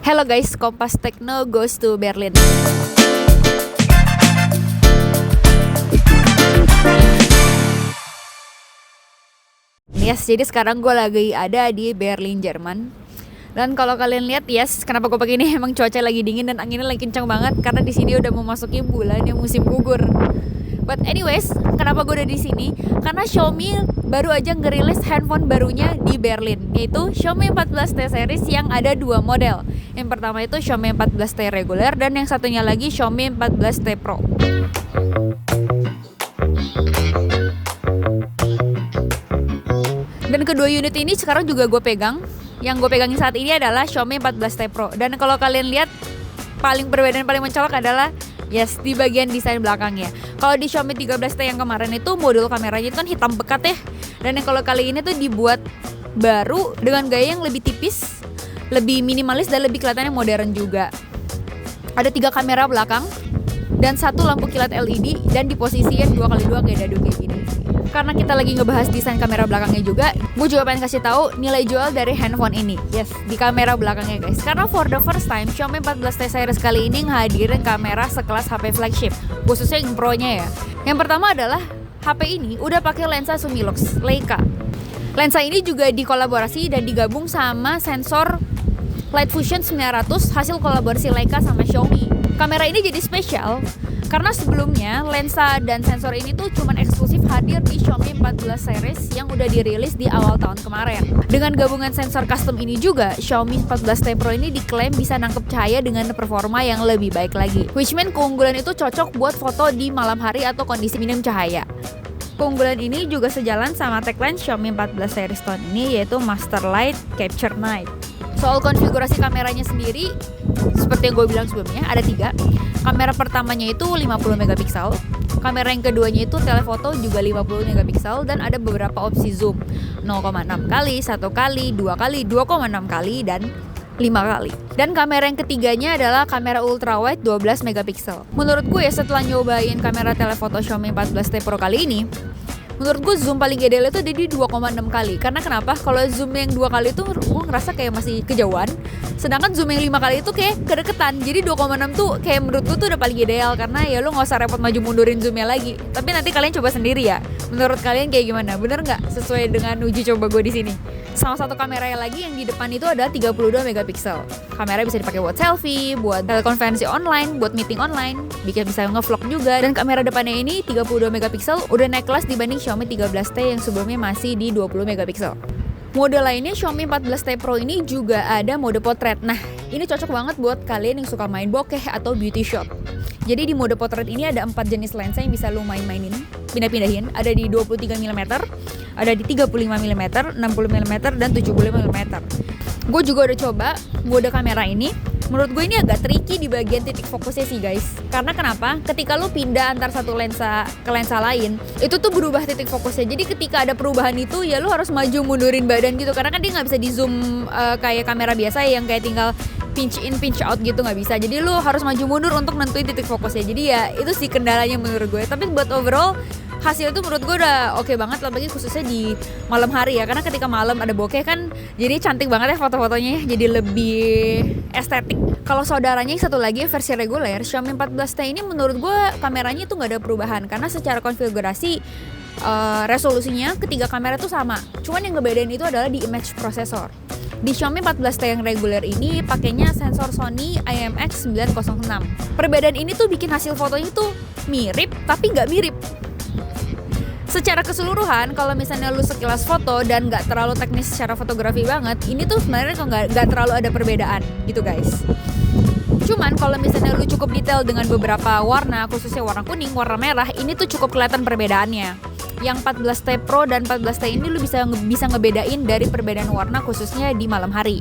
Hello guys, Kompas Techno goes to Berlin. Yes, jadi sekarang gue lagi ada di Berlin, Jerman. Dan kalau kalian lihat, yes, kenapa gue pakai ini? Emang cuaca lagi dingin dan anginnya lagi kencang banget karena di sini udah memasuki bulan yang musim gugur. But anyways, kenapa gue udah di sini? Karena Xiaomi baru aja ngerilis handphone barunya di Berlin, yaitu Xiaomi 14T series yang ada dua model. Yang pertama itu Xiaomi 14T reguler dan yang satunya lagi Xiaomi 14T Pro. Dan kedua unit ini sekarang juga gue pegang. Yang gue pegangin saat ini adalah Xiaomi 14T Pro. Dan kalau kalian lihat, perbedaan paling mencolok adalah yes, di bagian desain belakangnya. Kalau di Xiaomi 13T yang kemarin itu modul kameranya itu kan hitam pekat ya. Dan yang kalau kali ini tuh dibuat baru dengan gaya yang lebih tipis, lebih minimalis dan lebih kelihatannya modern juga. Ada 3 kamera belakang dan 1 lampu kilat LED dan diposisikan 2x2 kayak dadu kayak gini. Karena kita lagi ngebahas desain kamera belakangnya juga, gue juga pengen kasih tahu nilai jual dari handphone ini. Yes, di kamera belakangnya guys. Karena for the first time Xiaomi 14T series kali ini ngehadirin kamera sekelas HP flagship, khususnya yang Pro-nya ya. Yang pertama adalah HP ini udah pakai lensa Summilux Leica. Lensa ini juga dikolaborasi dan digabung sama sensor Light Fusion 900 hasil kolaborasi Leica sama Xiaomi. Kamera ini jadi spesial karena sebelumnya lensa dan sensor ini tuh cuman eksklusif hadir di Xiaomi 14 series yang udah dirilis di awal tahun kemarin. Dengan gabungan sensor custom ini juga, Xiaomi 14T Pro ini diklaim bisa nangkep cahaya dengan performa yang lebih baik lagi. Which mean keunggulan itu cocok buat foto di malam hari atau kondisi minim cahaya. Keunggulan ini juga sejalan sama tagline Xiaomi 14 series tahun ini, yaitu Master Light Capture Night. Soal konfigurasi kameranya sendiri, seperti yang gue bilang sebelumnya, ada 3. Kamera pertamanya itu 50 megapiksel, kamera yang keduanya itu telefoto juga 50 megapiksel, dan ada beberapa opsi zoom 0,6 kali, 1 kali, 2 kali, 2,6 kali, dan 5 kali. Dan kamera yang ketiganya adalah kamera ultrawide 12 megapiksel. Menurut gue ya, setelah nyobain kamera telefoto Xiaomi 14T Pro kali ini, menurut gue zoom paling ideal itu ada di 2,6 kali. Karena kenapa? Kalau zoom yang 2 kali itu gue ngerasa kayak masih kejauhan. Sedangkan zoom yang 5 kali itu kayak kedeketan. Jadi 2,6 tuh kayak menurut gue tuh udah paling ideal. Karena ya lo gak usah repot maju mundurin zoomnya lagi. Tapi nanti kalian coba sendiri ya. Menurut kalian kayak gimana? Bener gak sesuai dengan uji coba gue di sini? Sama satu kamera yang lagi yang di depan itu ada 32 megapiksel. Kamera bisa dipakai buat selfie, buat telekonferensi online, buat meeting online, bisa nge-vlog juga. Dan kamera depannya ini 32 megapiksel udah naik kelas dibanding Xiaomi 13T yang sebelumnya masih di 20 megapiksel. Mode lainnya Xiaomi 14T Pro ini juga ada mode potret. Nah, ini cocok banget buat kalian yang suka main bokeh atau beauty shot. Jadi di mode potret ini ada 4 jenis lensa yang bisa lo mainin, pindah-pindahin. Ada di 23 mm, ada di 35 mm, 60 mm, dan 75 mm. Gue juga udah coba mode kamera ini. Menurut gue ini agak tricky di bagian titik fokusnya sih guys. Karena kenapa? Ketika lo pindah antar satu lensa ke lensa lain, itu tuh berubah titik fokusnya. Jadi ketika ada perubahan itu ya lo harus maju mundurin badan gitu. Karena kan dia gak bisa di zoom kayak kamera biasa yang kayak tinggal pinch in pinch out gitu, nggak bisa. Jadi lo harus maju mundur untuk nentuin titik fokusnya. Jadi ya itu sih kendalanya menurut gue. Tapi buat overall hasil itu menurut gue udah oke banget, apalagi khususnya di malam hari ya. Karena ketika malam ada bokeh kan jadi cantik banget ya foto-fotonya ya. Jadi lebih estetik. Kalau saudaranya yang satu lagi versi reguler Xiaomi 14T ini menurut gue kameranya itu nggak ada perubahan. Karena secara konfigurasi resolusinya ketiga kamera tuh sama. Cuman yang ngebedain itu adalah di image processor. Di Xiaomi 14T yang reguler ini pakainya sensor Sony IMX906. Perbedaan ini tuh bikin hasil fotonya tuh mirip tapi nggak mirip. Secara keseluruhan, kalau misalnya lu sekilas foto dan nggak terlalu teknis secara fotografi banget, ini tuh sebenarnya nggak terlalu ada perbedaan gitu guys. Cuman kalau misalnya lu cukup detail dengan beberapa warna, khususnya warna kuning, warna merah, ini tuh cukup kelihatan perbedaannya. Yang 14T Pro dan 14T ini lu bisa ngebedain dari perbedaan warna khususnya di malam hari.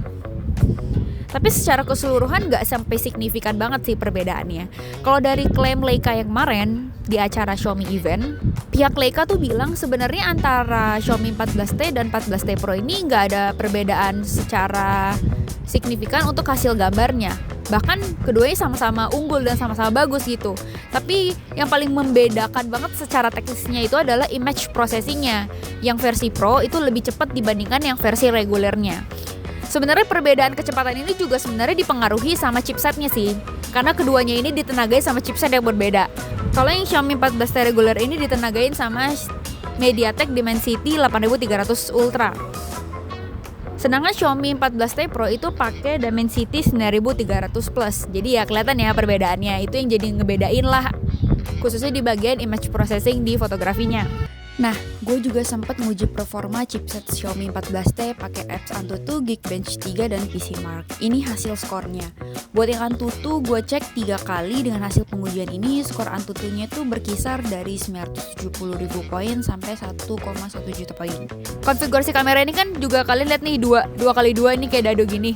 Tapi secara keseluruhan nggak sampai signifikan banget sih perbedaannya. Kalau dari klaim Leica yang kemarin di acara Xiaomi event, pihak Leica tuh bilang sebenarnya antara Xiaomi 14T dan 14T Pro ini nggak ada perbedaan secara signifikan untuk hasil gambarnya. Bahkan keduanya sama-sama unggul dan sama-sama bagus gitu. Tapi yang paling membedakan banget secara teknisnya itu adalah image processingnya. Yang versi Pro itu lebih cepat dibandingkan yang versi regulernya. Sebenarnya perbedaan kecepatan ini juga sebenarnya dipengaruhi sama chipsetnya sih, karena keduanya ini ditenagai sama chipset yang berbeda. Kalau yang Xiaomi 14T regular ini ditenagain sama MediaTek Dimensity 8300 Ultra. Sedangkan Xiaomi 14T Pro itu pakai Dimensity 9300 Plus. Jadi ya kelihatan ya perbedaannya. Itu yang jadi ngebedain lah, khususnya di bagian image processing di fotografinya. Nah, gue juga sempat nguji performa chipset Xiaomi 14T pakai apps Antutu, Geekbench 3, dan PCMark. Ini hasil skornya. Buat yang Antutu, gue cek 3 kali. Dengan hasil pengujian ini, skor Antutunya tuh berkisar dari 970.000 poin sampai 1,1 juta poin. Konfigurasi kamera ini kan juga kalian lihat nih, 2x2 ini kayak dado gini.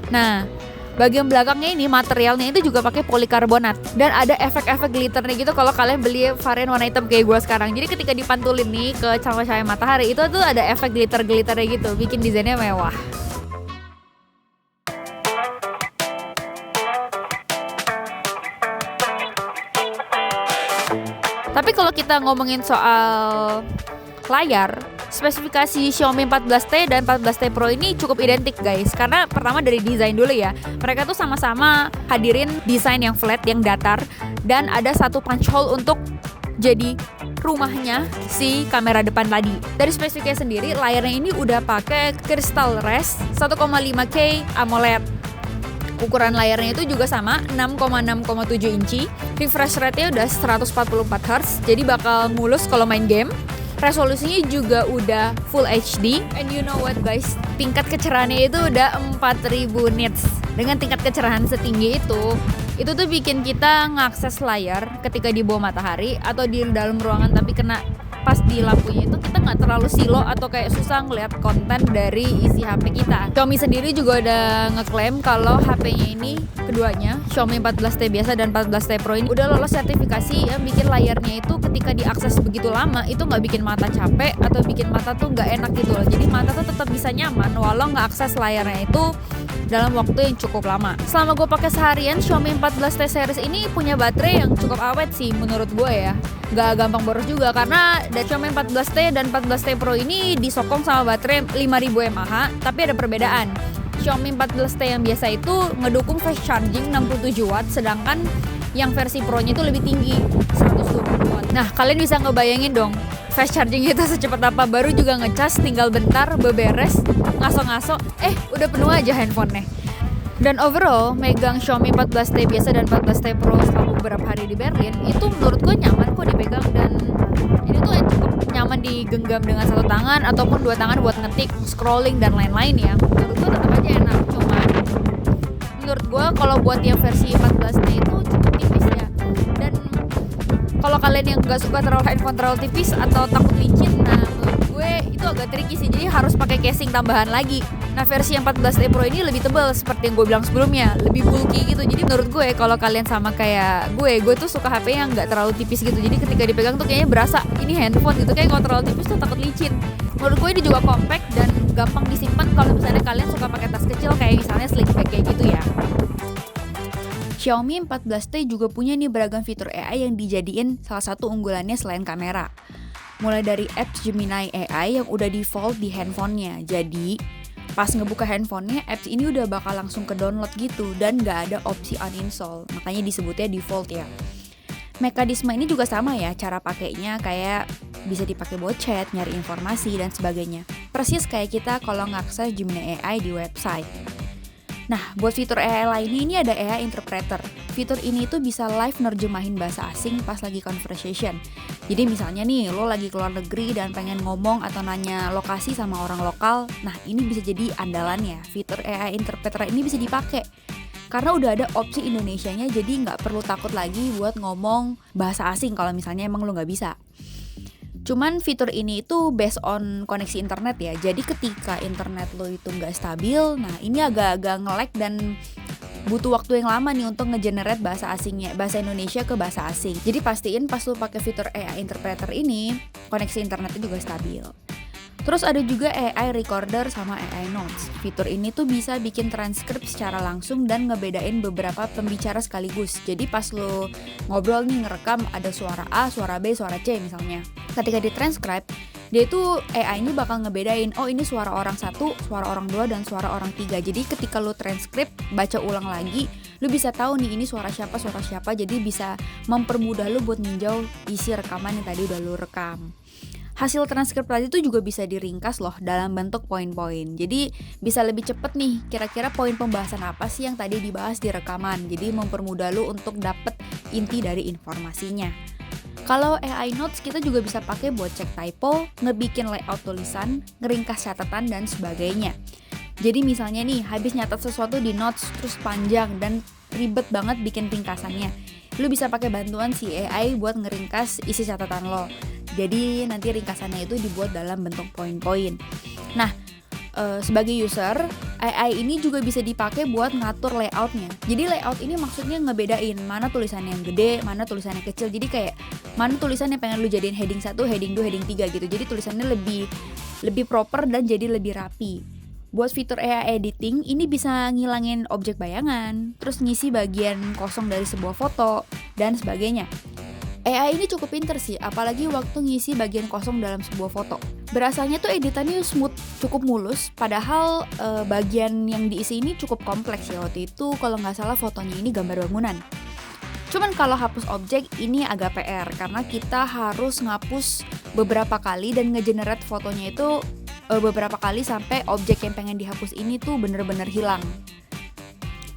Nah, bagian belakangnya ini materialnya itu juga pakai polikarbonat dan ada efek-efek glitternya gitu kalau kalian beli varian warna hitam kayak gue sekarang. Jadi ketika dipantulin nih ke cahaya matahari itu tuh ada efek glitter-glitternya gitu, bikin desainnya mewah. Tapi kalau kita ngomongin soal layar, spesifikasi Xiaomi 14T dan 14T Pro ini cukup identik guys. Karena pertama dari desain dulu ya, mereka tuh sama-sama hadirin desain yang flat, yang datar, dan ada satu punch hole untuk jadi rumahnya si kamera depan tadi. Dari spesifikasi sendiri, layarnya ini udah pakai Crystal Rest 1,5K AMOLED. Ukuran layarnya itu juga sama, 6,7 inci. Refresh rate-nya udah 144 Hz, jadi bakal mulus kalau main game. Resolusinya juga udah Full HD. And you know what guys, tingkat kecerahannya itu udah 4000 nits. Dengan tingkat kecerahan setinggi itu tuh bikin kita ngakses layar ketika di bawah matahari atau di dalam ruangan tapi kena pas di lampunya itu kita nggak terlalu silo atau kayak susah ngeliat konten dari isi HP kita. Xiaomi sendiri juga udah ngeklaim kalau HP-nya ini keduanya, Xiaomi 14T biasa dan 14T Pro ini udah lolos sertifikasi yang bikin layarnya itu ketika diakses begitu lama itu nggak bikin mata capek atau bikin mata tuh nggak enak gitu loh. Jadi mata tuh tetap bisa nyaman walau nggak akses layarnya itu dalam waktu yang cukup lama. Selama gue pakai seharian, Xiaomi 14T series ini punya baterai yang cukup awet sih menurut gue ya. Gak gampang boros juga karena Xiaomi 14T dan 14T Pro ini disokong sama baterai 5000 mAh, tapi ada perbedaan. Xiaomi 14T yang biasa itu ngedukung fast charging 67 watt, sedangkan yang versi Pro-nya itu lebih tinggi, 120 watt. Nah, kalian bisa ngebayangin dong, fast charging itu secepat apa, baru juga ngecas tinggal bentar, beberes, ngaso-ngaso, udah penuh aja handphonenya. Dan overall, megang Xiaomi 14T biasa dan 14T Pro selama beberapa hari di Berlin, itu menurut gue nyaman kok dipegang dan ini tuh cukup nyaman digenggam dengan satu tangan ataupun dua tangan buat ngetik, scrolling, dan lain-lain ya. Menurut gue tetap aja enak, cuma menurut gue kalau buat yang versi 14T itu cukup tipis ya. Dan kalau kalian yang gak suka handphone terlalu tipis atau takut licin, nah menurut gue itu agak tricky sih, jadi harus pakai casing tambahan lagi. Nah versi yang 14T Pro ini lebih tebal seperti yang gue bilang sebelumnya, lebih bulky gitu. Jadi menurut gue kalau kalian sama kayak gue tuh suka HP yang gak terlalu tipis gitu. Jadi ketika dipegang tuh kayaknya berasa ini handphone gitu, kayak kalau terlalu tipis tuh takut licin. Menurut gue ini juga compact dan gampang disimpan kalau misalnya kalian suka pakai tas kecil kayak misalnya sling bag kayak gitu ya. Xiaomi 14T juga punya nih beragam fitur AI yang dijadiin salah satu unggulannya selain kamera. Mulai dari apps Gemini AI yang udah default di handphonenya. Jadi pas ngebuka handphonenya, apps ini udah bakal langsung ke download gitu dan gak ada opsi uninstall, makanya disebutnya default ya. Mekanisme ini juga sama ya, cara pakainya kayak bisa dipakai buat chat, nyari informasi, dan sebagainya. Persis kayak kita kalau ngakses Gemini AI di website. Nah, buat fitur AI lainnya ini ada AI Interpreter. Fitur ini tuh bisa live nerjemahin bahasa asing pas lagi conversation. Jadi misalnya nih, lo lagi keluar negeri dan pengen ngomong atau nanya lokasi sama orang lokal, nah ini bisa jadi andalannya. Fitur AI Interpreter ini bisa dipakai. Karena udah ada opsi Indonesianya, jadi nggak perlu takut lagi buat ngomong bahasa asing kalau misalnya emang lo nggak bisa. Cuman fitur ini itu based on koneksi internet ya. Jadi ketika internet lo itu nggak stabil, nah ini agak-agak nge-lag dan butuh waktu yang lama nih untuk nge-generate bahasa asingnya, bahasa Indonesia ke bahasa asing. Jadi pastiin pas lo pakai fitur AI Interpreter ini, koneksi internetnya juga stabil. Terus ada juga AI Recorder sama AI Notes. Fitur ini tuh bisa bikin transkrip secara langsung dan ngebedain beberapa pembicara sekaligus. Jadi pas lo ngobrol nih ngerekam ada suara A, suara B, suara C misalnya. Ketika ditranscribe, Dia itu AI ini bakal ngebedain, oh ini suara orang satu, suara orang dua, dan suara orang tiga. Jadi ketika lu transkrip, baca ulang lagi, lu bisa tahu nih ini suara siapa. Jadi bisa mempermudah lu buat ninjau isi rekaman yang tadi udah lu rekam. Hasil transkrip tadi itu juga bisa diringkas loh dalam bentuk poin-poin. Jadi bisa lebih cepet nih, kira-kira poin pembahasan apa sih yang tadi dibahas di rekaman. Jadi mempermudah lu untuk dapet inti dari informasinya. Kalau AI Notes kita juga bisa pakai buat cek typo, ngebikin layout tulisan, ngeringkas catatan, dan sebagainya. Jadi misalnya nih, habis nyatat sesuatu di notes terus panjang dan ribet banget bikin ringkasannya. Lu bisa pakai bantuan si AI buat ngeringkas isi catatan lo. Jadi nanti ringkasannya itu dibuat dalam bentuk poin-poin. Nah, sebagai user, AI ini juga bisa dipakai buat ngatur layoutnya. Jadi layout ini maksudnya ngebedain mana tulisannya yang gede, mana tulisannya kecil. Jadi kayak mana tulisan yang pengen lu jadiin heading 1, heading 2, heading 3 gitu. Jadi tulisannya lebih proper dan jadi lebih rapi. Buat fitur AI editing, ini bisa ngilangin objek bayangan, terus ngisi bagian kosong dari sebuah foto, dan sebagainya. AI ini cukup pinter sih, apalagi waktu ngisi bagian kosong dalam sebuah foto. Berasanya tuh editannya smooth, cukup mulus, padahal bagian yang diisi ini cukup kompleks ya waktu itu. Kalau nggak salah fotonya ini gambar bangunan. Cuman kalau hapus objek ini agak PR, karena kita harus ngapus beberapa kali dan ngegenerate fotonya itu beberapa kali sampai objek yang pengen dihapus ini tuh bener-bener hilang.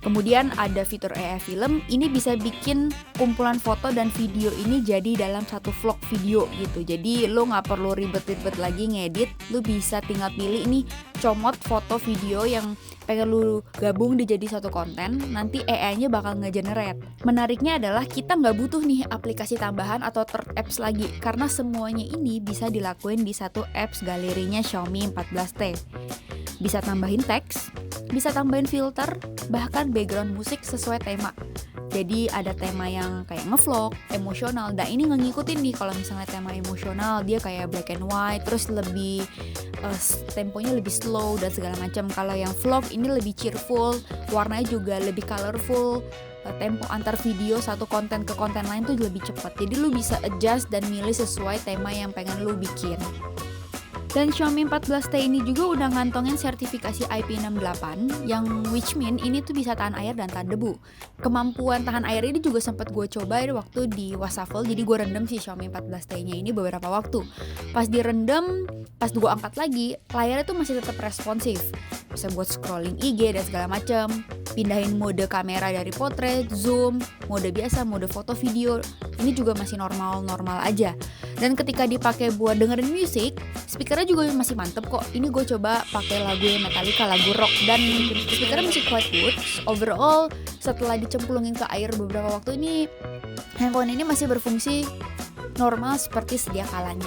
Kemudian ada fitur AI Film, ini bisa bikin kumpulan foto dan video ini jadi dalam satu vlog video gitu. Jadi lo gak perlu ribet-ribet lagi ngedit, lo bisa tinggal pilih nih comot foto video yang pengen lo gabung dijadi satu konten, nanti AI-nya bakal ngegenerate. Menariknya adalah kita gak butuh nih aplikasi tambahan atau third apps lagi, karena semuanya ini bisa dilakuin di satu apps galerinya Xiaomi 14T. Bisa tambahin teks, bisa tambahin filter, bahkan background musik sesuai tema. Jadi ada tema yang kayak ngevlog, emosional. Nah ini ngikutin nih, kalau misalnya tema emosional dia kayak black and white, terus lebih temponya lebih slow dan segala macam. Kalau yang vlog ini lebih cheerful, warnanya juga lebih colorful. Tempo antar video satu konten ke konten lain tuh lebih cepat. Jadi lu bisa adjust dan milih sesuai tema yang pengen lu bikin. Dan Xiaomi 14T ini juga udah ngantongin sertifikasi IP68 yang which mean ini tuh bisa tahan air dan tahan debu. Kemampuan tahan air ini juga sempat gue coba waktu di wastafel, jadi gue rendam si Xiaomi 14T-nya ini beberapa waktu. Pas direndam, pas gue angkat lagi, layarnya tuh masih tetap responsif. Bisa buat scrolling IG dan segala macam. Pindahin mode kamera dari portrait, zoom, mode biasa, mode foto video, ini juga masih normal-normal aja. Dan ketika dipakai buat dengerin musik, speakernya juga masih mantep kok. Ini gue coba pakai lagu Metallica, lagu rock, dan speakernya masih quite good. Overall, setelah dicemplungin ke air beberapa waktu ini, handphone ini masih berfungsi normal seperti sedia kalanya.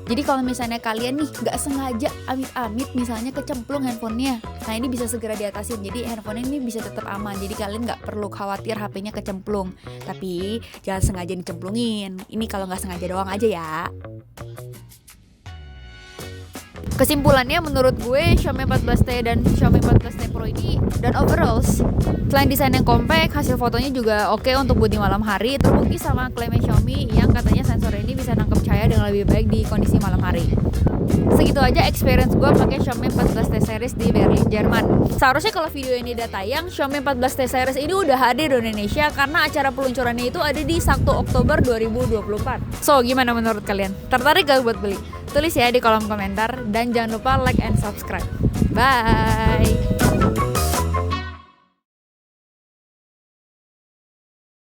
Jadi kalau misalnya kalian nih gak sengaja amit-amit misalnya kecemplung handphonenya, nah ini bisa segera diatasin. Jadi handphone ini bisa tetap aman. Jadi kalian gak perlu khawatir HP-nya kecemplung. Tapi jangan sengaja dicemplungin. Ini kalau gak sengaja doang aja ya. Kesimpulannya menurut gue Xiaomi 14T dan Xiaomi 14T Pro ini dan overall selain desain yang compact, hasil fotonya juga oke untuk buat di malam hari. Terbukti sama klaimnya Xiaomi yang katanya sensor ini bisa nangkep cahaya dengan lebih baik di kondisi malam hari. Segitu aja experience gue pakai Xiaomi 14T series di Berlin, Jerman. Seharusnya kalau video ini udah tayang, Xiaomi 14T series ini udah hadir di Indonesia karena acara peluncurannya itu ada di 1 Oktober 2024. So, gimana menurut kalian? Tertarik gak buat beli? Tulis ya di kolom komentar dan jangan lupa like and subscribe. Bye!